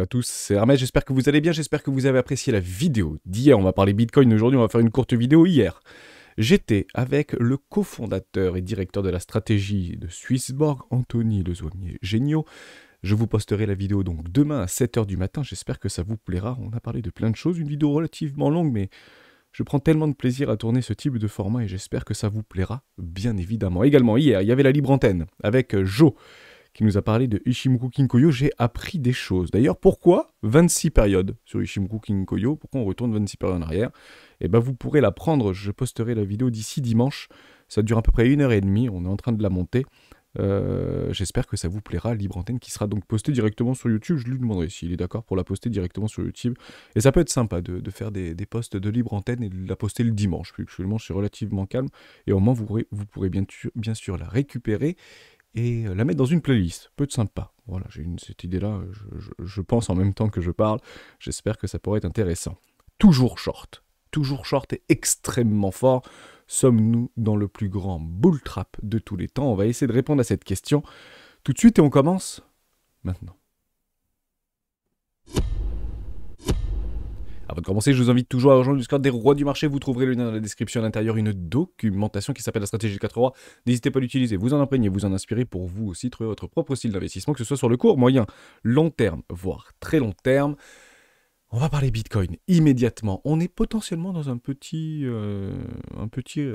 à tous, c'est Hermès, j'espère que vous allez bien, j'espère que vous avez apprécié la vidéo d'hier. On va parler Bitcoin, aujourd'hui on va faire une courte vidéo. Hier, j'étais avec le cofondateur et directeur de la stratégie de Swissborg, Anthony Lezoimier-Géniaud. Je vous posterai la vidéo donc demain à 7 h du matin, j'espère que ça vous plaira. On a parlé de plein de choses, une vidéo relativement longue, mais je prends tellement de plaisir à tourner ce type de format et j'espère que ça vous plaira, bien évidemment. Également, hier, il y avait la libre antenne avec Joe, qui nous a parlé de Ichimoku Kinkoyo. J'ai appris des choses. D'ailleurs, pourquoi 26 périodes sur Ichimoku Kinkoyo? Pourquoi on retourne 26 périodes en arrière? Eh bien, vous pourrez l'apprendre. Je posterai la vidéo d'ici dimanche. Ça dure à peu près 1h30. On est en train de la monter. J'espère que ça vous plaira. Libre antenne qui sera donc postée directement sur YouTube. Je lui demanderai s'il est d'accord pour la poster directement sur YouTube. Et ça peut être sympa de faire des posts de libre antenne et de la poster le dimanche. Puisque le dimanche, c'est relativement calme. Et au moins, vous pourrez bien sûr la récupérer et la mettre dans une playlist. Peut être sympa. Voilà, j'ai cette idée-là, je pense en même temps que je parle. J'espère que ça pourrait être intéressant. Toujours short et extrêmement fort. Sommes-nous dans le plus grand bull trap de tous les temps? On va essayer de répondre à cette question tout de suite et on commence maintenant. Avant de commencer, je vous invite toujours à rejoindre le Discord des rois du marché. Vous trouverez le lien dans la description à l'intérieur, une documentation qui s'appelle la stratégie 4 rois. N'hésitez pas à l'utiliser, vous en imprégner, vous en inspirer pour vous aussi trouver votre propre style d'investissement, que ce soit sur le court, moyen, long terme, voire très long terme. On va parler Bitcoin immédiatement. On est potentiellement dans un petit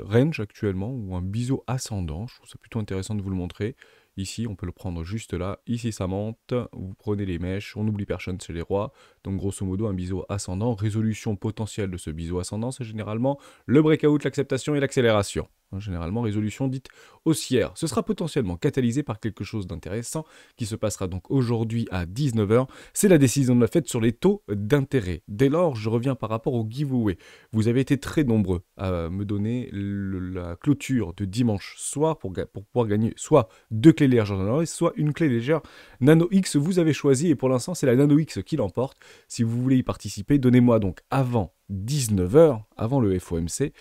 range actuellement, ou un biseau ascendant. Je trouve ça plutôt intéressant de vous le montrer. Ici, on peut le prendre juste là. Ici, ça monte. Vous prenez les mèches. On n'oublie personne chez les rois. Donc, grosso modo, un biseau ascendant. Résolution potentielle de ce biseau ascendant, c'est généralement le breakout, l'acceptation et l'accélération. Généralement, résolution dite haussière. Ce sera potentiellement catalysé par quelque chose d'intéressant qui se passera donc aujourd'hui à 19 h. C'est la décision de la Fed sur les taux d'intérêt. Dès lors, je reviens par rapport au giveaway. Vous avez été très nombreux à me donner la clôture de dimanche soir pour pouvoir gagner soit 2 clés légères Nano X, soit une clé légère Nano X. Vous avez choisi et pour l'instant, c'est la Nano X qui l'emporte. Si vous voulez y participer, donnez-moi donc avant 19 h, avant le FOMC,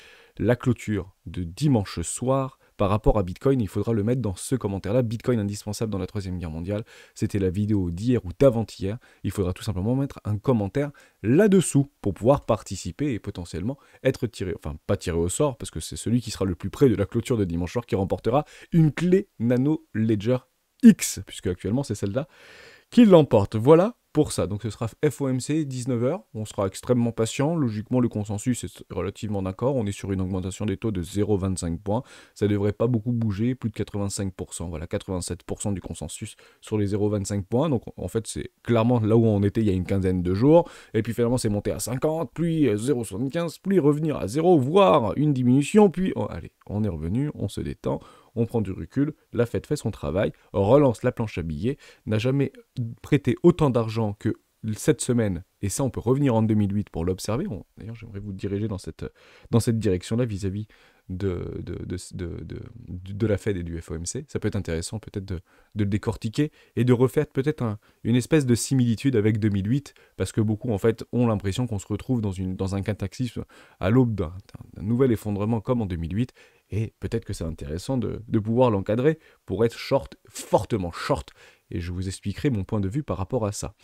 la clôture de dimanche soir par rapport à Bitcoin. Il faudra le mettre dans ce commentaire-là. Bitcoin indispensable dans la 3e guerre mondiale. C'était la vidéo d'hier ou d'avant-hier. Il faudra tout simplement mettre un commentaire là-dessous pour pouvoir participer et potentiellement être tiré, enfin pas tiré au sort, parce que c'est celui qui sera le plus près de la clôture de dimanche soir qui remportera une clé Nano Ledger X, puisque actuellement c'est celle-là qui l'emporte. Voilà pour ça. Donc ce sera FOMC 19 h. On sera extrêmement patient. Logiquement, le consensus est relativement d'accord. On est sur une augmentation des taux de 0,25 points. Ça ne devrait pas beaucoup bouger, plus de 85%. Voilà, 87% du consensus sur les 0,25 points. Donc en fait, c'est clairement là où on était il y a une quinzaine de jours. Et puis finalement, c'est monté à 50, puis 0,75, puis revenir à 0, voire une diminution. Puis allez, on est revenu, on se détend. On prend du recul, la Fed fait son travail, relance la planche à billets, n'a jamais prêté autant d'argent que cette semaine, et ça on peut revenir en 2008 pour l'observer. D'ailleurs j'aimerais vous diriger dans cette direction-là vis-à-vis de la Fed et du FOMC. Ça peut être intéressant peut-être de le décortiquer et de refaire peut-être une espèce de similitude avec 2008, parce que beaucoup en fait ont l'impression qu'on se retrouve dans un cataclysme à l'aube d'un nouvel effondrement comme en 2008. Et peut-être que c'est intéressant de pouvoir l'encadrer pour être short, fortement short. Et je vous expliquerai mon point de vue par rapport à ça.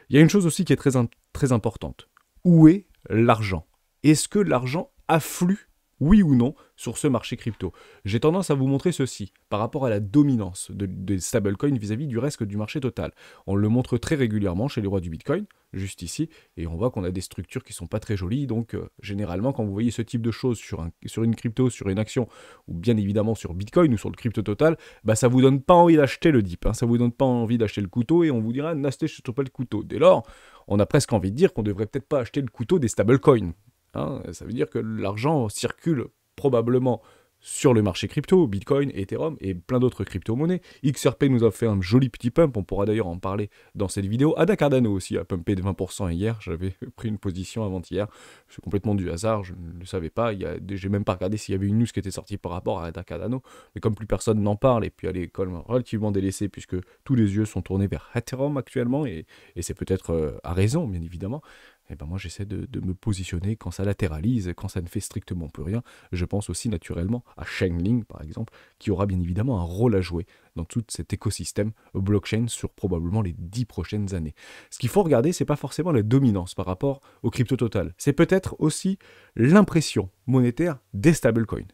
Il y a une chose aussi qui est très importante. Où est l'argent? Est-ce que l'argent afflue, oui ou non, sur ce marché crypto? J'ai tendance à vous montrer ceci par rapport à la dominance des stablecoins vis-à-vis du reste du marché total. On le montre très régulièrement chez les rois du Bitcoin, juste ici, et on voit qu'on a des structures qui sont pas très jolies. Donc généralement, quand vous voyez ce type de choses sur une crypto, sur une action, ou bien évidemment sur Bitcoin ou sur le crypto total, bah ça vous donne pas envie d'acheter le dip, hein, ça vous donne pas envie d'acheter le couteau, et on vous dira n'achetez surtout pas le couteau. Dès lors, on a presque envie de dire qu'on devrait peut-être pas acheter le couteau des stablecoins. Hein, ça veut dire que l'argent circule probablement sur le marché crypto, Bitcoin, Ethereum et plein d'autres crypto-monnaies. XRP nous a fait un joli petit pump, on pourra d'ailleurs en parler dans cette vidéo. Ada Cardano aussi a pumpé de 20% hier, j'avais pris une position avant-hier, c'est complètement du hasard, je ne le savais pas, j'ai même pas regardé s'il y avait une news qui était sortie par rapport à Ada Cardano, mais comme plus personne n'en parle, et puis elle est quand même relativement délaissée puisque tous les yeux sont tournés vers Ethereum actuellement, et c'est peut-être à raison, bien évidemment. Et ben moi j'essaie de me positionner quand ça latéralise, quand ça ne fait strictement plus rien. Je pense aussi naturellement à Chainlink par exemple, qui aura bien évidemment un rôle à jouer dans tout cet écosystème blockchain sur probablement les 10 prochaines années. Ce qu'il faut regarder, c'est pas forcément la dominance par rapport au crypto total, c'est peut-être aussi l'impression monétaire des stablecoins.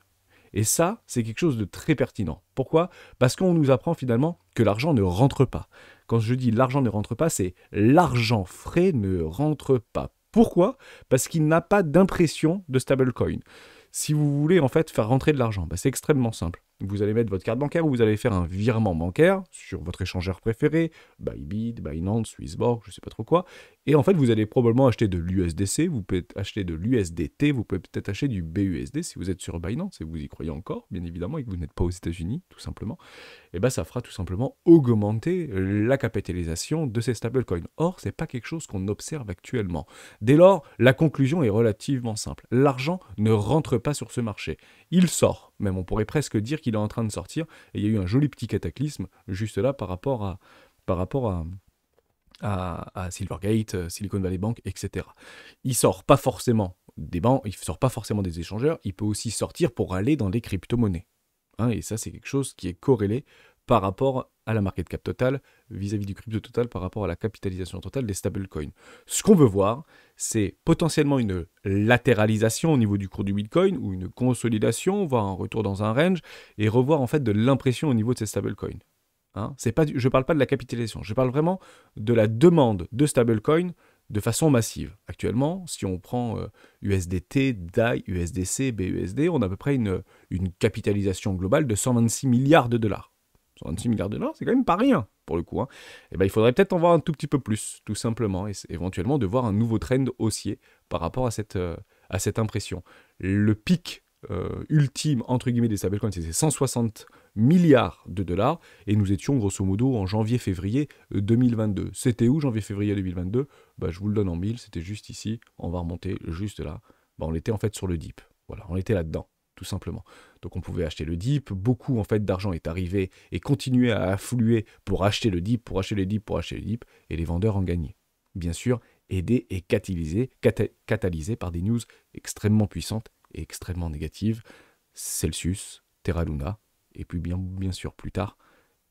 Et ça, c'est quelque chose de très pertinent. Pourquoi? Parce qu'on nous apprend finalement que l'argent ne rentre pas. Quand je dis l'argent ne rentre pas, c'est l'argent frais ne rentre pas. Pourquoi? Parce qu'il n'a pas d'impression de stablecoin. Si vous voulez en fait faire rentrer de l'argent, c'est extrêmement simple. Vous allez mettre votre carte bancaire ou vous allez faire un virement bancaire sur votre échangeur préféré, Bybit, Binance, Swissborg, je ne sais pas trop quoi. Et en fait, vous allez probablement acheter de l'USDC, vous pouvez acheter de l'USDT, vous pouvez peut-être acheter du BUSD si vous êtes sur Binance et vous y croyez encore, bien évidemment, et que vous n'êtes pas aux États-Unis, tout simplement. Et ça fera tout simplement augmenter la capitalisation de ces stablecoins. Or, ce n'est pas quelque chose qu'on observe actuellement. Dès lors, la conclusion est relativement simple. L'argent ne rentre pas sur ce marché. Il sort, même on pourrait presque dire qu'il est en train de sortir, et il y a eu un joli petit cataclysme juste là par rapport à Silvergate, Silicon Valley Bank, etc. Il sort pas forcément des banques, il sort pas forcément des échangeurs, il peut aussi sortir pour aller dans les crypto-monnaies. Et ça, c'est quelque chose qui est corrélé par rapport à la market cap totale, vis-à-vis du crypto total, par rapport à la capitalisation totale des stablecoins. Ce qu'on veut voir, c'est potentiellement une latéralisation au niveau du cours du Bitcoin, ou une consolidation, voire un retour dans un range, et revoir en fait de l'impression au niveau de ces stablecoins. Je ne parle pas de la capitalisation, je parle vraiment de la demande de stablecoin de façon massive. Actuellement, si on prend USDT, DAI, USDC, BUSD, on a à peu près une capitalisation globale de 126 milliards de dollars. 126 milliards de dollars, c'est quand même pas rien, pour le coup. Il faudrait peut-être en voir un tout petit peu plus, tout simplement, et éventuellement de voir un nouveau trend haussier par rapport à cette impression. Le pic ultime, entre guillemets, des stablecoins, c'était 160 milliards de dollars, et nous étions grosso modo en janvier-février 2022. C'était où janvier-février 2022? Je vous le donne en mille, c'était juste ici, on va remonter juste là. On était en fait sur le dip, voilà, on était là-dedans, tout simplement. Donc on pouvait acheter le dip, beaucoup en fait d'argent est arrivé et continuait à affluer pour acheter le dip, pour acheter les dips, pour acheter les dips, et les vendeurs en gagnaient. Bien sûr, aidés et catalysés par des news extrêmement puissantes et extrêmement négatives, Celsius, Terra Luna, et puis bien sûr plus tard,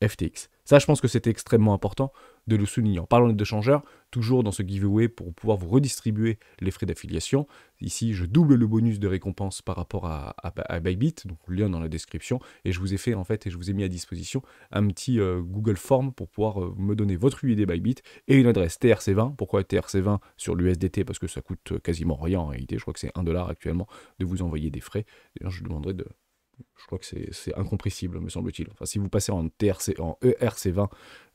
FTX. Ça, je pense que c'était extrêmement important de le souligner. En parlant de changeurs, toujours dans ce giveaway pour pouvoir vous redistribuer les frais d'affiliation. Ici, je double le bonus de récompense par rapport à Bybit, donc lien dans la description. Et je vous ai fait, en fait, et je vous ai mis à disposition un petit Google Form pour pouvoir me donner votre UID Bybit et une adresse TRC20. Pourquoi TRC20 sur l'USDT? Parce que ça coûte quasiment rien en réalité. Je crois que c'est 1 $ actuellement de vous envoyer des frais. D'ailleurs, je demanderai de... Je crois que c'est incompressible, me semble-t-il. Enfin, si vous passez en ERC20,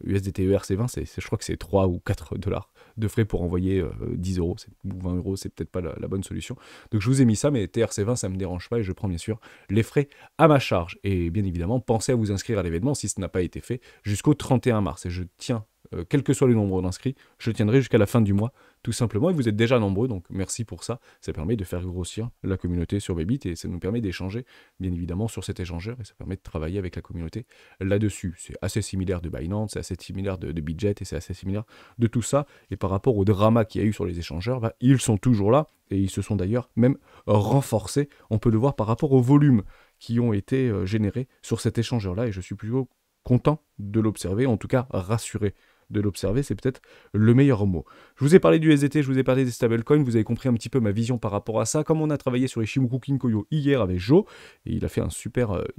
USDT ERC20, je crois que c'est 3 ou 4 $ de frais pour envoyer 10 € ou 20 €, c'est peut-être pas la bonne solution. Donc je vous ai mis ça, mais TRC20, ça ne me dérange pas et je prends bien sûr les frais à ma charge. Et bien évidemment, pensez à vous inscrire à l'événement si ce n'a pas été fait jusqu'au 31 mars. Et je tiens, quel que soit le nombre d'inscrits, je tiendrai jusqu'à la fin du mois, tout simplement. Et vous êtes déjà nombreux, donc merci pour ça. Ça permet de faire grossir la communauté sur Bybit et ça nous permet d'échanger, bien évidemment, sur cet échangeur et ça permet de travailler avec la communauté là-dessus. C'est assez similaire de Binance, c'est assez similaire de Bitget et c'est assez similaire de tout ça. Et par rapport au drama qu'il y a eu sur les échangeurs, ils sont toujours là et ils se sont d'ailleurs même renforcés. On peut le voir par rapport au volume qui ont été générés sur cet échangeur-là et je suis plutôt content de l'observer, en tout cas rassuré de l'observer, c'est peut-être le meilleur mot. Je vous ai parlé du SDT, je vous ai parlé des stablecoins, vous avez compris un petit peu ma vision par rapport à ça. Comme on a travaillé sur Ishimoku Kinkoyo hier avec Joe, et il a fait une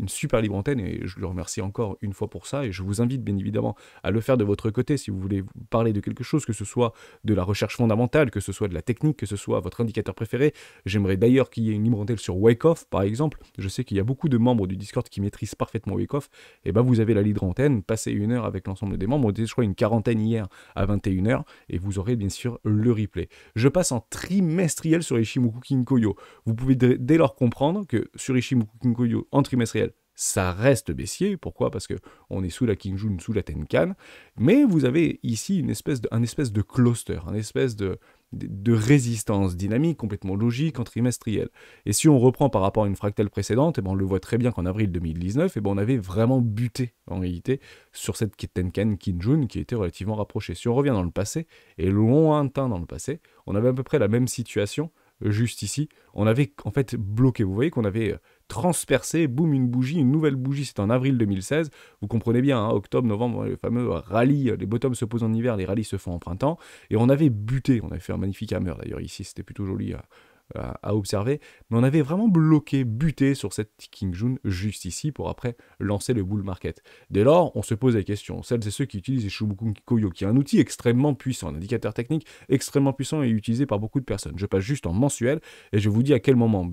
super libre antenne, et je le remercie encore une fois pour ça, et je vous invite bien évidemment à le faire de votre côté si vous voulez parler de quelque chose, que ce soit de la recherche fondamentale, que ce soit de la technique, que ce soit votre indicateur préféré. J'aimerais d'ailleurs qu'il y ait une libre antenne sur Wyckoff, par exemple. Je sais qu'il y a beaucoup de membres du Discord qui maîtrisent parfaitement Wyckoff, et vous avez la libre antenne, passez 1 heure avec l'ensemble des membres, on était je crois une quarantaine hier à 21 h et vous aurez bien sûr le replay. Je passe en trimestriel sur Ishimoku Kinkoyo. Vous pouvez dès lors comprendre que sur Ishimoku Kinkoyo en trimestriel, ça reste baissier. Pourquoi? Parce qu'on est sous la Kinjun, sous la Tenkan. Mais vous avez ici un espèce de cluster, un espèce de de résistance dynamique complètement logique en trimestriel. Et si on reprend par rapport à une fractale précédente, eh ben on le voit très bien qu'en avril 2019, eh ben on avait vraiment buté en réalité sur cette Tenkan Kinjun qui était relativement rapprochée. Si on revient dans le passé, et lointain dans le passé, on avait à peu près la même situation juste ici. On avait en fait bloqué, vous voyez qu'on avait transpercé, boum, une bougie, une nouvelle bougie, c'était en avril 2016. Vous comprenez bien, hein, octobre, novembre, le fameux rallye, les bottoms se posent en hiver, les rallyes se font en printemps. Et on avait buté, on avait fait un magnifique hammer d'ailleurs ici, c'était plutôt joli à observer. Mais on avait vraiment bloqué, buté sur cette Kinjun juste ici pour après lancer le bull market. Dès lors, on se pose la question, celles et ceux qui utilisent les Ishimonku Kinkoyo, qui est un outil extrêmement puissant, un indicateur technique extrêmement puissant et utilisé par beaucoup de personnes. Je passe juste en mensuel et je vous dis à quel moment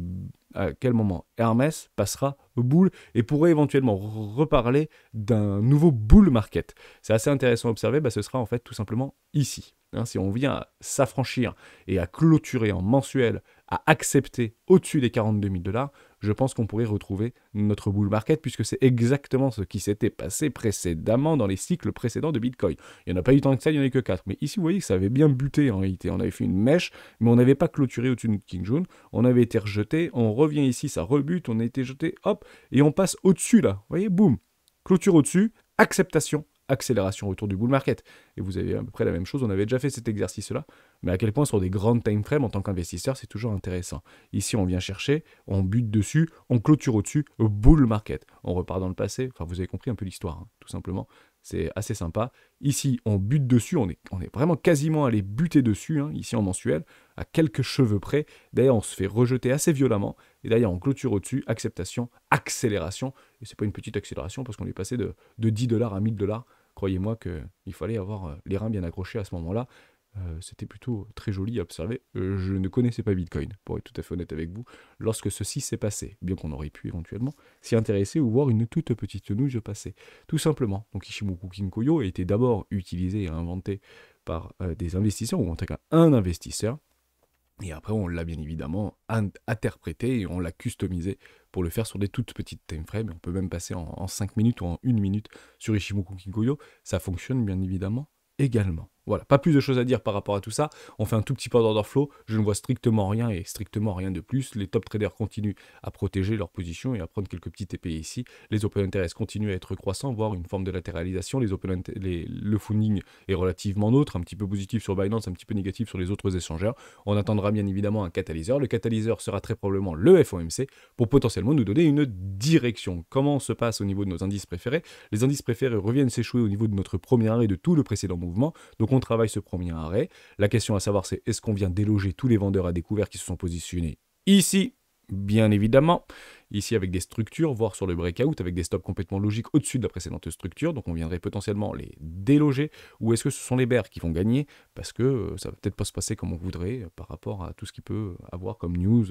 Hermès passera au bull et pourrait éventuellement reparler d'un nouveau bull market. C'est assez intéressant à observer, ce sera en fait tout simplement ici. Hein, si on vient à s'affranchir et à clôturer en mensuel, à accepter au-dessus des 42 000 $, je pense qu'on pourrait retrouver notre bull market puisque c'est exactement ce qui s'était passé précédemment dans les cycles précédents de Bitcoin. Il n'y en a pas eu tant que ça, il n'y en a eu que 4. Mais ici, vous voyez que ça avait bien buté en réalité. On avait fait une mèche, mais on n'avait pas clôturé au-dessus de Kinjun. On avait été rejeté, on revient ici, ça rebute, on a été jeté, hop, et on passe au-dessus là. Vous voyez, boum, clôture au-dessus, acceptation, accélération autour du bull market. Et vous avez à peu près la même chose, on avait déjà fait cet exercice-là, mais à quel point sur des grandes time frames en tant qu'investisseur, c'est toujours intéressant. Ici, on vient chercher, on bute dessus, on clôture au-dessus, bull market. On repart dans le passé, enfin vous avez compris un peu l'histoire, hein, tout simplement. C'est assez sympa. Ici, on bute dessus, on est vraiment quasiment allé buter dessus, hein, ici en mensuel, à quelques cheveux près. D'ailleurs, on se fait rejeter assez violemment. Et d'ailleurs, on clôture au-dessus, acceptation, accélération. Et c'est pas une petite accélération parce qu'on est passé de 10 $ à 1000 $. Croyez-moi qu'il fallait avoir les reins bien accrochés à ce moment-là. C'était plutôt très joli à observer. Je ne connaissais pas Bitcoin, pour être tout à fait honnête avec vous, lorsque ceci s'est passé, bien qu'on aurait pu éventuellement s'y intéresser ou voir une toute petite news passer. Tout simplement, donc Ishimonku Kinkoyo a été d'abord utilisé et inventé par des investisseurs, ou en tout cas un investisseur, et après on l'a bien évidemment interprété et on l'a customisé pour le faire sur des toutes petites timeframes. On peut même passer en 5 minutes ou en 1 minute sur Ishimonku Kinkoyo. Ça fonctionne bien évidemment également. Voilà, pas plus de choses à dire par rapport à tout ça. On fait un tout petit peu d'order flow. Je ne vois strictement rien et strictement rien de plus. Les top traders continuent à protéger leur position et à prendre quelques petits TP ici. Les open interest continuent à être croissants, voire une forme de latéralisation. Le funding est relativement neutre, un petit peu positif sur Binance, un petit peu négatif sur les autres échangeurs. On attendra bien évidemment un catalyseur. Le catalyseur sera très probablement le FOMC pour potentiellement nous donner une direction. Comment se passe au niveau de nos indices préférés? Les indices préférés reviennent s'échouer au niveau de notre premier arrêt de tout le précédent mouvement. Donc on travaille ce premier arrêt. La question à savoir, c'est est-ce qu'on vient déloger tous les vendeurs à découvert qui se sont positionnés ici? Bien évidemment, ici avec des structures, voire sur le breakout, avec des stops complètement logiques au-dessus de la précédente structure, donc on viendrait potentiellement les déloger, ou est-ce que ce sont les bears qui vont gagner, parce que ça va peut-être pas se passer comme on voudrait par rapport à tout ce qu'il peut avoir comme news,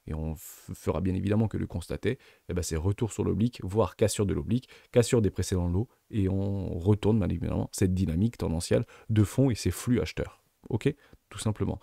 et on fera bien évidemment que le constater, c'est retour sur l'oblique, voire cassure de l'oblique, cassure des précédents lots, et on retourne bien évidemment cette dynamique tendancielle de fond et ces flux acheteurs. Ok, tout simplement.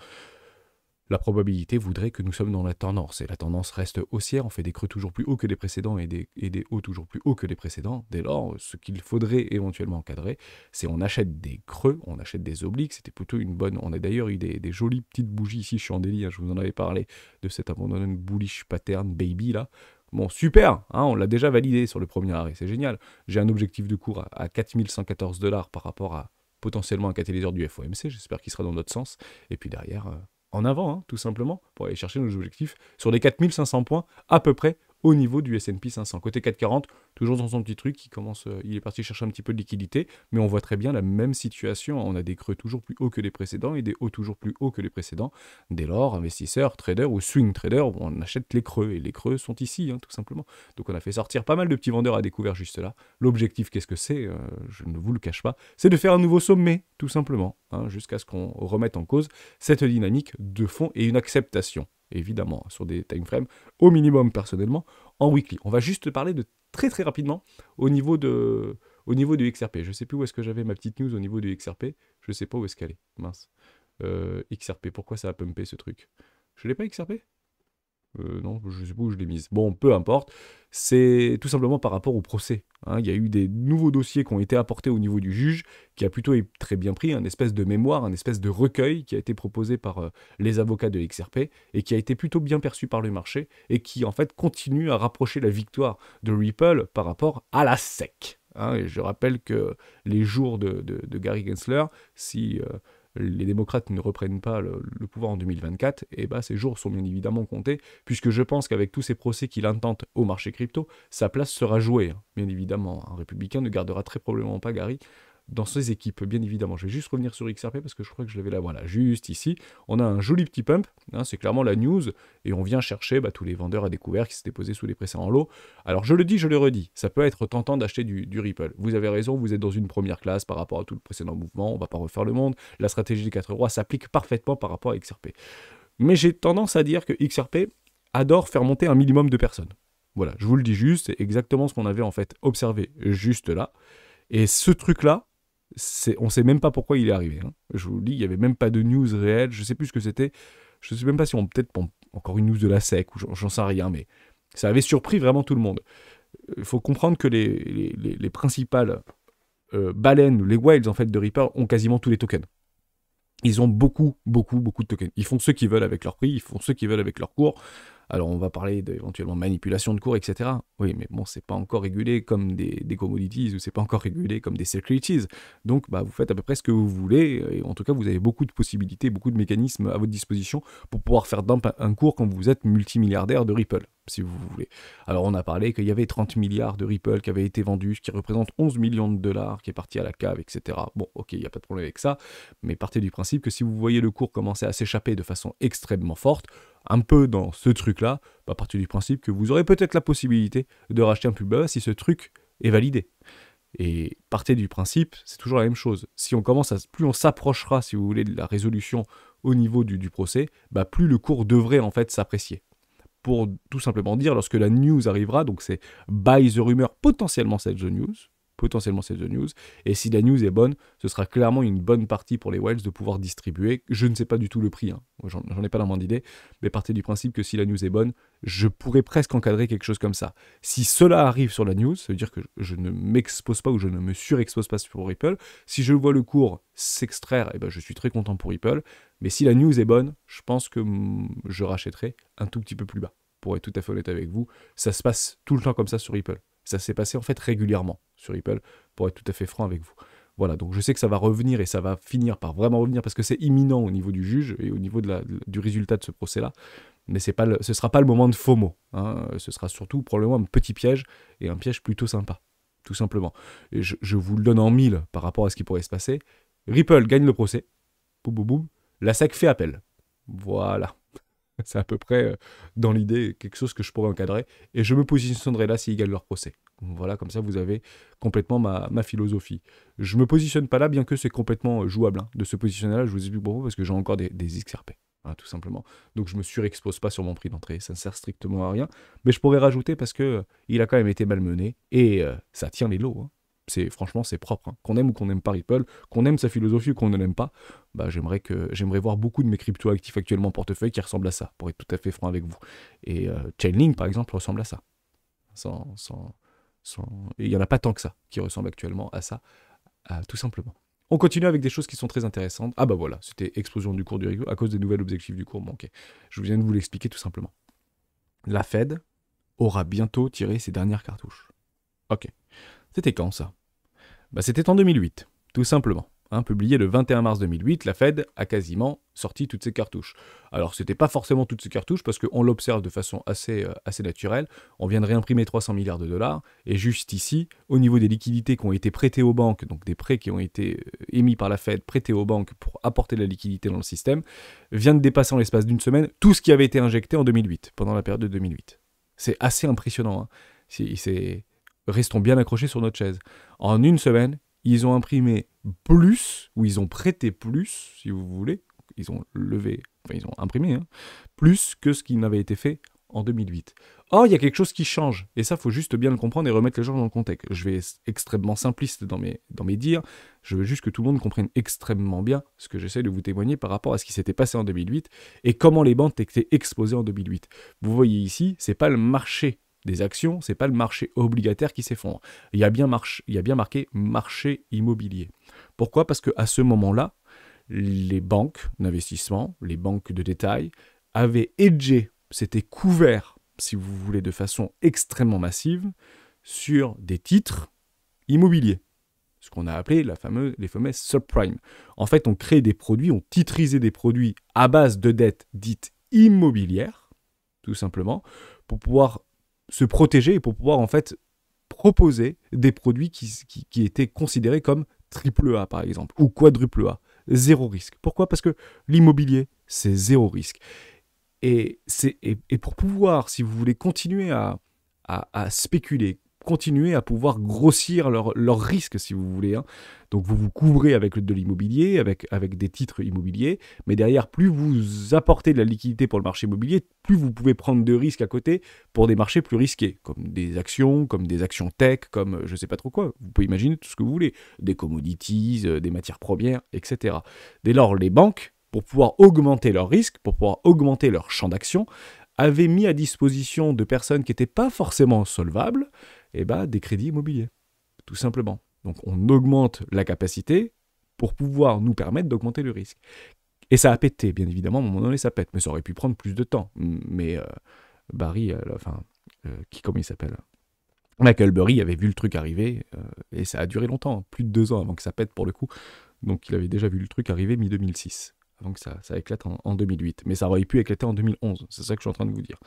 La probabilité voudrait que nous sommes dans la tendance, et la tendance reste haussière, on fait des creux toujours plus hauts que les précédents et des hauts toujours plus hauts que les précédents. Dès lors, ce qu'il faudrait éventuellement encadrer, c'est on achète des creux, on achète des obliques, c'était plutôt une bonne... On a d'ailleurs eu des jolies petites bougies ici, je suis en délire, je vous en avais parlé de cet abandonné bullish pattern baby là. Bon, super, hein, on l'a déjà validé sur le premier arrêt, c'est génial. J'ai un objectif de cours à 4114 $ par rapport à potentiellement un catalyseur du FOMC, j'espère qu'il sera dans notre sens. Et puis derrière... en avant, hein, tout simplement, pour aller chercher nos objectifs sur les 4500 points à peu près au niveau du S&P 500. Côté 440, toujours dans son petit truc, il est parti chercher un petit peu de liquidité, mais on voit très bien la même situation. On a des creux toujours plus hauts que les précédents et des hauts toujours plus hauts que les précédents. Dès lors, investisseurs, traders ou swing traders, on achète les creux, et les creux sont ici, hein, tout simplement. Donc on a fait sortir pas mal de petits vendeurs à découvert juste là. L'objectif, qu'est-ce que c'est? Je ne vous le cache pas, c'est de faire un nouveau sommet, tout simplement, hein, jusqu'à ce qu'on remette en cause cette dynamique de fond et une acceptation, évidemment, sur des time frames au minimum personnellement, en weekly. On va juste parler de très très rapidement au niveau du XRP. Je ne sais plus où est-ce que j'avais ma petite news au niveau du XRP. Je ne sais pas où est-ce qu'elle est. Mince. XRP, pourquoi ça a pumpé ce truc? Je l'ai pas XRP? Non, je sais pas où je l'ai mise. Bon, peu importe. C'est tout simplement par rapport au procès. Hein. Il y a eu des nouveaux dossiers qui ont été apportés au niveau du juge, qui a plutôt très bien pris un espèce de mémoire, un espèce de recueil qui a été proposé par les avocats de XRP et qui a été plutôt bien perçu par le marché et qui en fait continue à rapprocher la victoire de Ripple par rapport à la SEC. Hein. Et je rappelle que les jours de Gary Gensler, si les démocrates ne reprennent pas le pouvoir en 2024, et bah ces jours sont bien évidemment comptés, puisque je pense qu'avec tous ces procès qu'il intente au marché crypto, sa place sera jouée, hein, bien évidemment. Un républicain ne gardera très probablement pas Gary dans ses équipes, bien évidemment. Je vais juste revenir sur XRP parce que je crois que je l'avais là, voilà, juste ici. On a un joli petit pump, hein, c'est clairement la news, et on vient chercher tous les vendeurs à découvert qui s'étaient posés sous les précédents lots. Alors je le dis, je le redis, ça peut être tentant d'acheter du Ripple. Vous avez raison, vous êtes dans une première classe par rapport à tout le précédent mouvement, on va pas refaire le monde, la stratégie des 4 rois s'applique parfaitement par rapport à XRP. Mais j'ai tendance à dire que XRP adore faire monter un minimum de personnes. Voilà, je vous le dis juste, c'est exactement ce qu'on avait en fait observé juste là. Et ce truc-là, on ne sait même pas pourquoi il est arrivé. Hein. Je vous le dis, il n'y avait même pas de news réelle, je ne sais plus ce que c'était. Je ne sais même pas si on peut-être encore une news de la SEC, ou j'en sais rien, mais ça avait surpris vraiment tout le monde. Il faut comprendre que les principales baleines, les whales en fait de Ripple ont quasiment tous les tokens. Ils ont beaucoup de tokens. Ils font ce qu'ils veulent avec leur prix, ils font ce qu'ils veulent avec leur cours. Alors on va parler d'éventuellement manipulation de cours, etc. Oui, mais bon, c'est pas encore régulé comme des commodities ou c'est pas encore régulé comme des securities. Donc vous faites à peu près ce que vous voulez. Et en tout cas, vous avez beaucoup de possibilités, beaucoup de mécanismes à votre disposition pour pouvoir faire dump un cours quand vous êtes multimilliardaire de Ripple, si vous voulez. Alors on a parlé qu'il y avait 30 milliards de Ripple qui avaient été vendus, ce qui représente 11 millions de dollars qui est parti à la cave, etc. Bon, ok, il n'y a pas de problème avec ça, mais partez du principe que si vous voyez le cours commencer à s'échapper de façon extrêmement forte, un peu dans ce truc-là, partez du principe que vous aurez peut-être la possibilité de racheter un plus bas si ce truc est validé. Et partez du principe, c'est toujours la même chose. Si on commence plus on s'approchera, si vous voulez, de la résolution au niveau du procès, plus le cours devrait en fait s'apprécier. Pour tout simplement dire, lorsque la news arrivera, donc c'est buy the rumor, potentiellement c'est the news, et si la news est bonne, ce sera clairement une bonne partie pour les whales de pouvoir distribuer. Je ne sais pas du tout le prix, hein. J'en ai pas la moindre idée, mais partez du principe que si la news est bonne, je pourrais presque encadrer quelque chose comme ça. Si cela arrive sur la news, ça veut dire que je ne m'expose pas ou je ne me surexpose pas sur Ripple. Si je vois le cours s'extraire, je suis très content pour Ripple, mais si la news est bonne, je pense que je rachèterai un tout petit peu plus bas. Pour être tout à fait honnête avec vous, ça se passe tout le temps comme ça sur Ripple. Ça s'est passé en fait régulièrement sur Ripple, pour être tout à fait franc avec vous. Voilà, donc je sais que ça va revenir et ça va finir par vraiment revenir parce que c'est imminent au niveau du juge et au niveau du résultat de ce procès-là. Mais ce ne sera pas le moment de FOMO. Hein. Ce sera surtout probablement un petit piège et un piège plutôt sympa, tout simplement. Et je vous le donne en mille par rapport à ce qui pourrait se passer. Ripple gagne le procès. Boum, boum, boum. La SEC fait appel. Voilà. C'est à peu près, dans l'idée, quelque chose que je pourrais encadrer. Et je me positionnerai là s'ils gagnent leur procès. Voilà, comme ça, vous avez complètement ma philosophie. Je me positionne pas là, bien que c'est complètement jouable. Hein, de se positionner là, je vous explique pourquoi, parce que j'ai encore des XRP. Hein, tout simplement. Donc je me surexpose pas sur mon prix d'entrée. Ça ne sert strictement à rien. Mais je pourrais rajouter parce que il a quand même été malmené. Et ça tient les lots. Hein. Franchement, c'est propre. Hein. Qu'on aime ou qu'on n'aime pas Ripple, qu'on aime sa philosophie ou qu'on ne l'aime pas, j'aimerais voir beaucoup de mes cryptos actifs actuellement en portefeuille qui ressemblent à ça, pour être tout à fait franc avec vous. Et Chainlink, par exemple, ressemble à ça. Et il n'y en a pas tant que ça qui ressemble actuellement à ça, tout simplement. On continue avec des choses qui sont très intéressantes. Ah voilà, c'était explosion du cours du Ripple à cause des nouvelles objectifs du cours. Bon, ok. Je viens de vous l'expliquer tout simplement. La Fed aura bientôt tiré ses dernières cartouches. Ok. C'était quand ça ? C'était en 2008, tout simplement. Hein, publié le 21 mars 2008, la Fed a quasiment sorti toutes ses cartouches. Alors c'était pas forcément toutes ses cartouches parce qu'on l'observe de façon assez naturelle. On vient de réimprimer 300 milliards de dollars et juste ici, au niveau des liquidités qui ont été prêtées aux banques, donc des prêts qui ont été émis par la Fed, prêtés aux banques pour apporter de la liquidité dans le système, vient de dépasser en l'espace d'une semaine tout ce qui avait été injecté en 2008, pendant la période de 2008. C'est assez impressionnant. Hein. Restons bien accrochés sur notre chaise. En une semaine, ils ont imprimé plus, ou ils ont prêté plus, si vous voulez, ils ont imprimé, hein, plus que ce qui n'avait été fait en 2008. Or, il y a quelque chose qui change. Et ça, il faut juste bien le comprendre et remettre les gens dans le contexte. Je vais être extrêmement simpliste dans mes dires. Je veux juste que tout le monde comprenne extrêmement bien ce que j'essaie de vous témoigner par rapport à ce qui s'était passé en 2008 et comment les banques étaient explosées en 2008. Vous voyez ici, c'est pas le marché des actions, c'est pas le marché obligataire qui s'effondre. Il y a bien marqué marché immobilier. Pourquoi ? Parce qu'à ce moment-là, les banques d'investissement, les banques de détail, avaient hedgé, c'était couvert, si vous voulez, de façon extrêmement massive, sur des titres immobiliers. Ce qu'on a appelé les fameuses subprimes. En fait, on crée des produits, on titrisait des produits à base de dettes dites immobilières, tout simplement, pour pouvoir se protéger et pour pouvoir en fait proposer des produits qui étaient considérés comme triple A par exemple, ou quadruple A, zéro risque. Pourquoi ? Parce que l'immobilier, c'est zéro risque. Et pour pouvoir, si vous voulez, continuer à spéculer, continuer à pouvoir grossir leur risque, si vous voulez. Hein. Donc vous vous couvrez avec de l'immobilier, avec des titres immobiliers, mais derrière, plus vous apportez de la liquidité pour le marché immobilier, plus vous pouvez prendre de risques à côté pour des marchés plus risqués, comme des actions tech, comme je ne sais pas trop quoi. Vous pouvez imaginer tout ce que vous voulez, des commodities, des matières premières, etc. Dès lors, les banques, pour pouvoir augmenter leurs risques, pour pouvoir augmenter leur champ d'action, avaient mis à disposition de personnes qui n'étaient pas forcément solvables, des crédits immobiliers, tout simplement. Donc on augmente la capacité pour pouvoir nous permettre d'augmenter le risque. Et ça a pété, bien évidemment, à un moment donné ça pète, mais ça aurait pu prendre plus de temps. Mais Barry, comment il s'appelle ? Michael Burry avait vu le truc arriver, et ça a duré longtemps, plus de 2 ans avant que ça pète pour le coup. Donc il avait déjà vu le truc arriver mi-2006. Avant que ça éclate en 2008. Mais ça aurait pu éclater en 2011, c'est ça que je suis en train de vous dire.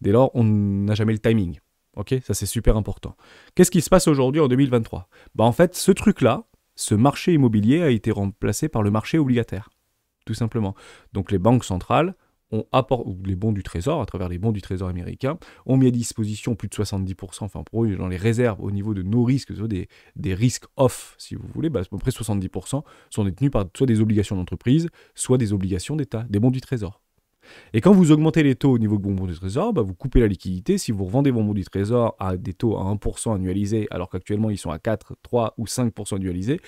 Dès lors, on n'a jamais le timing. Ok, ça c'est super important. Qu'est-ce qui se passe aujourd'hui en 2023 ? En fait, ce truc-là, ce marché immobilier a été remplacé par le marché obligataire, tout simplement. Donc les banques centrales ou les bons du Trésor, à travers les bons du Trésor américains, ont mis à disposition plus de 70%, enfin pour eux, dans les réserves au niveau de nos risques, des risques off, si vous voulez, à peu près 70% sont détenus par soit des obligations d'entreprise, soit des obligations d'État, des bons du Trésor. Et quand vous augmentez les taux au niveau de vos bons du Trésor, vous coupez la liquidité. Si vous revendez vos bons du Trésor à des taux à 1% annualisés, alors qu'actuellement ils sont à 4, 3 ou 5% annualisés,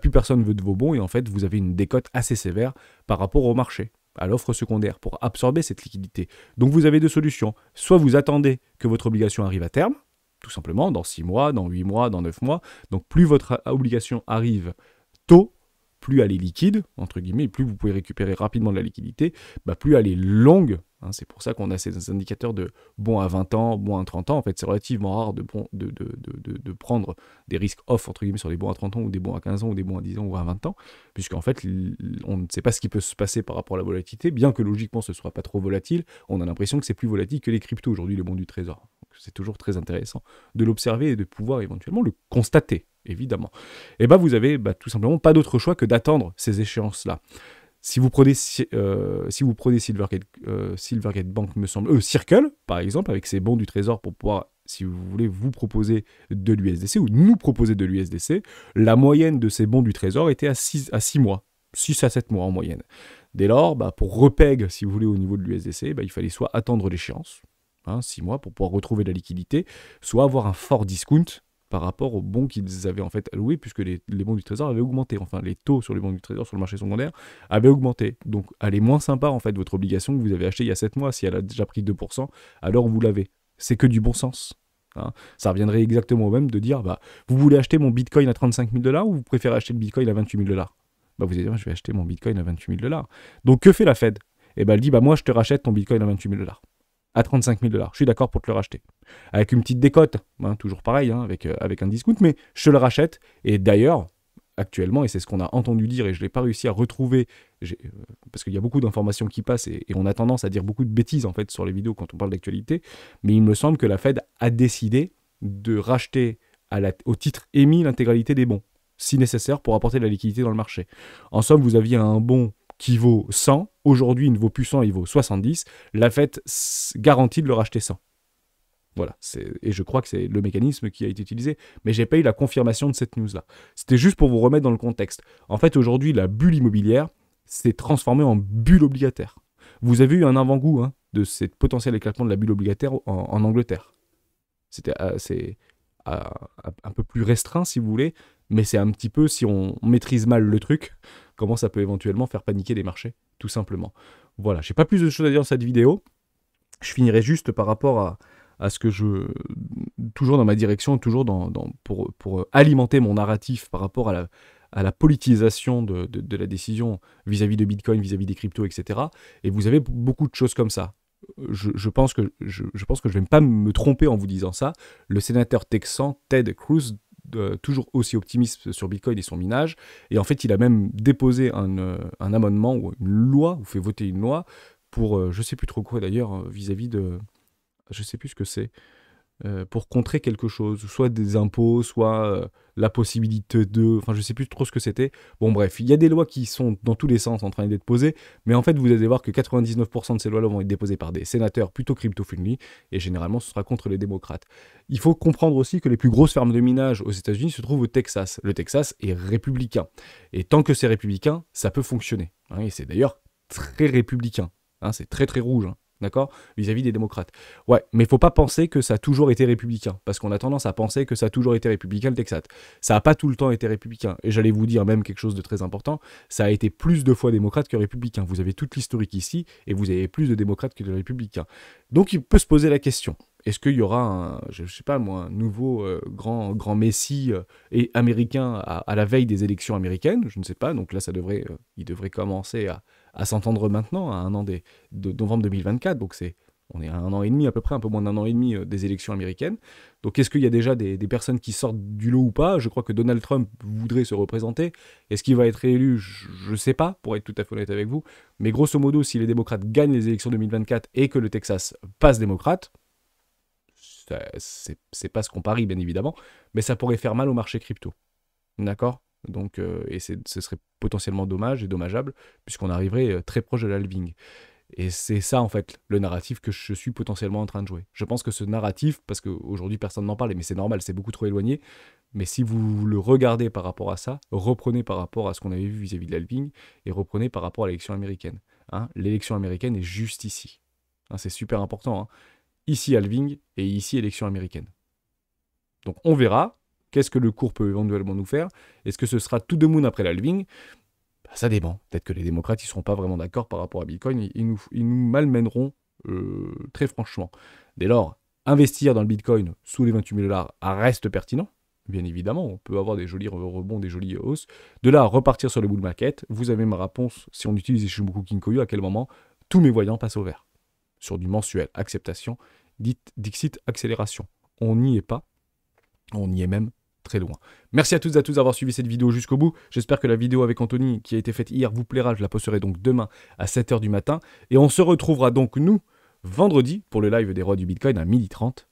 plus personne ne veut de vos bons et en fait vous avez une décote assez sévère par rapport au marché, à l'offre secondaire, pour absorber cette liquidité. Donc vous avez 2 solutions. Soit vous attendez que votre obligation arrive à terme, tout simplement, dans 6 mois, dans 8 mois, dans 9 mois. Donc plus votre obligation arrive tôt, plus elle est liquide, entre guillemets, plus vous pouvez récupérer rapidement de la liquidité, plus elle est longue. Hein, c'est pour ça qu'on a ces indicateurs de bons à 20 ans, bons à 30 ans. En fait, c'est relativement rare de prendre des risques off, entre guillemets, sur des bons à 30 ans, ou des bons à 15 ans, ou des bons à 10 ans, ou à 20 ans, puisqu'en fait, on ne sait pas ce qui peut se passer par rapport à la volatilité, bien que logiquement ce ne soit pas trop volatile, on a l'impression que c'est plus volatile que les cryptos aujourd'hui, le bon du Trésor. Donc, c'est toujours très intéressant de l'observer et de pouvoir éventuellement le constater, évidemment. Et vous avez tout simplement pas d'autre choix que d'attendre ces échéances-là. Si vous prenez Silvergate Bank, me semble, Circle, par exemple, avec ses bons du Trésor pour pouvoir, si vous voulez, vous proposer de l'USDC ou nous proposer de l'USDC, la moyenne de ces bons du Trésor était à 6 mois, 6 à 7 mois en moyenne. Dès lors, pour repeg, si vous voulez, au niveau de l'USDC, il fallait soit attendre l'échéance, 6 mois pour pouvoir retrouver de la liquidité, soit avoir un fort discount par rapport aux bons qu'ils avaient en fait alloués, puisque les bons du Trésor avaient augmenté. Enfin, les taux sur les bons du Trésor sur le marché secondaire avaient augmenté. Donc, elle est moins sympa, en fait, votre obligation que vous avez achetée il y a 7 mois. Si elle a déjà pris 2%, alors vous l'avez. C'est que du bon sens. Hein. Ça reviendrait exactement au même de dire, vous voulez acheter mon Bitcoin à 35 000 $ ou vous préférez acheter le Bitcoin à 28 000 $. Vous allez dire, je vais acheter mon Bitcoin à 28 000 $. Donc, que fait la Fed ? Elle dit, moi, je te rachète ton Bitcoin à 28 000 $. À 35 000 $. Je suis d'accord pour te le racheter. Avec une petite décote, toujours pareil, avec un discount, mais je te le rachète. Et d'ailleurs, actuellement, et c'est ce qu'on a entendu dire, et je ne l'ai pas réussi à retrouver, parce qu'il y a beaucoup d'informations qui passent, et on a tendance à dire beaucoup de bêtises, en fait, sur les vidéos quand on parle d'actualité, mais il me semble que la Fed a décidé de racheter au titre émis l'intégralité des bons, si nécessaire, pour apporter de la liquidité dans le marché. En somme, vous aviez un bon qui vaut 100, aujourd'hui il ne vaut plus 100, il vaut 70, la Fed garantit de le racheter 100. Voilà, et je crois que c'est le mécanisme qui a été utilisé, mais j'ai pas eu la confirmation de cette news-là. C'était juste pour vous remettre dans le contexte. En fait, aujourd'hui, la bulle immobilière s'est transformée en bulle obligataire. Vous avez eu un avant-goût de ce potentiel éclatement de la bulle obligataire en Angleterre. C'est un peu plus restreint, si vous voulez, mais c'est un petit peu, si on maîtrise mal le truc, comment ça peut éventuellement faire paniquer les marchés, tout simplement. Voilà, j'ai pas plus de choses à dire dans cette vidéo. Je finirai juste par rapport à ce que toujours dans ma direction, toujours pour alimenter mon narratif par rapport à la politisation de la décision vis-à-vis de Bitcoin, vis-à-vis des cryptos, etc. Et vous avez beaucoup de choses comme ça. Je pense que je ne vais pas me tromper en vous disant ça. Le sénateur texan Ted Cruz, toujours aussi optimiste sur Bitcoin et son minage, et en fait il a même déposé un amendement ou une loi, ou fait voter une loi pour, je sais plus trop quoi d'ailleurs, vis-à-vis de, je sais plus ce que c'est, pour contrer quelque chose, soit des impôts, soit la possibilité de... Enfin, je sais plus trop ce que c'était. Bon, bref, il y a des lois qui sont dans tous les sens en train d'être posées, mais en fait, vous allez voir que 99% de ces lois-là vont être déposées par des sénateurs plutôt crypto-friendly, et généralement, ce sera contre les démocrates. Il faut comprendre aussi que les plus grosses fermes de minage aux États-Unis se trouvent au Texas. Le Texas est républicain. Et tant que c'est républicain, ça peut fonctionner. Hein, et c'est d'ailleurs très républicain. Hein, c'est très très rouge. Hein. D'accord, vis-à-vis des démocrates. Ouais, mais il faut pas penser que ça a toujours été républicain, parce qu'on a tendance à penser que ça a toujours été républicain, le Texas. Ça n'a pas tout le temps été républicain, et j'allais vous dire même quelque chose de très important, ça a été plus de fois démocrate que républicain. Vous avez toute l'historique ici, et vous avez plus de démocrates que de républicains. Donc il peut se poser la question, est-ce qu'il y aura je sais pas moi, un nouveau grand messie et américain à la veille des élections américaines? Je ne sais pas, donc là il devrait commencer à s'entendre maintenant, à un an de novembre 2024, donc on est à un an et demi à peu près, un peu moins d'un an et demi des élections américaines. Donc est-ce qu'il y a déjà des personnes qui sortent du lot ou pas? Je crois que Donald Trump voudrait se représenter. Est-ce qu'il va être réélu? Je ne sais pas, pour être tout à fait honnête avec vous. Mais grosso modo, si les démocrates gagnent les élections 2024 et que le Texas passe démocrate, c'est pas ce qu'on parie, bien évidemment, mais ça pourrait faire mal au marché crypto. D'accord? Donc, et ce serait potentiellement dommage et dommageable, puisqu'on arriverait très proche de l'halving. Et c'est ça, en fait, le narratif que je suis potentiellement en train de jouer. Je pense que ce narratif, parce qu'aujourd'hui personne n'en parle, mais c'est normal, c'est beaucoup trop éloigné, mais si vous le regardez par rapport à ça, reprenez par rapport à ce qu'on avait vu vis-à-vis de l'halving, et reprenez par rapport à l'élection américaine. Hein, l'élection américaine est juste ici. Hein, c'est super important. Hein. Ici halving, et ici élection américaine. Donc on verra. Qu'est-ce que le cours peut éventuellement nous faire? Est-ce que ce sera tout de moon après l'halving? Ça dépend. Peut-être que les démocrates ne seront pas vraiment d'accord par rapport à Bitcoin. Ils nous malmèneront très franchement. Dès lors, investir dans le Bitcoin sous les 28 000 $ reste pertinent. Bien évidemment, on peut avoir des jolis rebonds, des jolies hausses. De là, repartir sur le bull market. Vous avez ma réponse si on utilise Ishimoku Kinkoyo, à quel moment tous mes voyants passent au vert. Sur du mensuel, acceptation, Dixit accélération. On n'y est pas. On y est même très loin. Merci à toutes et à tous d'avoir suivi cette vidéo jusqu'au bout. J'espère que la vidéo avec Anthony qui a été faite hier vous plaira. Je la posterai donc demain à 7 h du matin. Et on se retrouvera donc, nous, vendredi, pour le live des rois du Bitcoin à 12h30.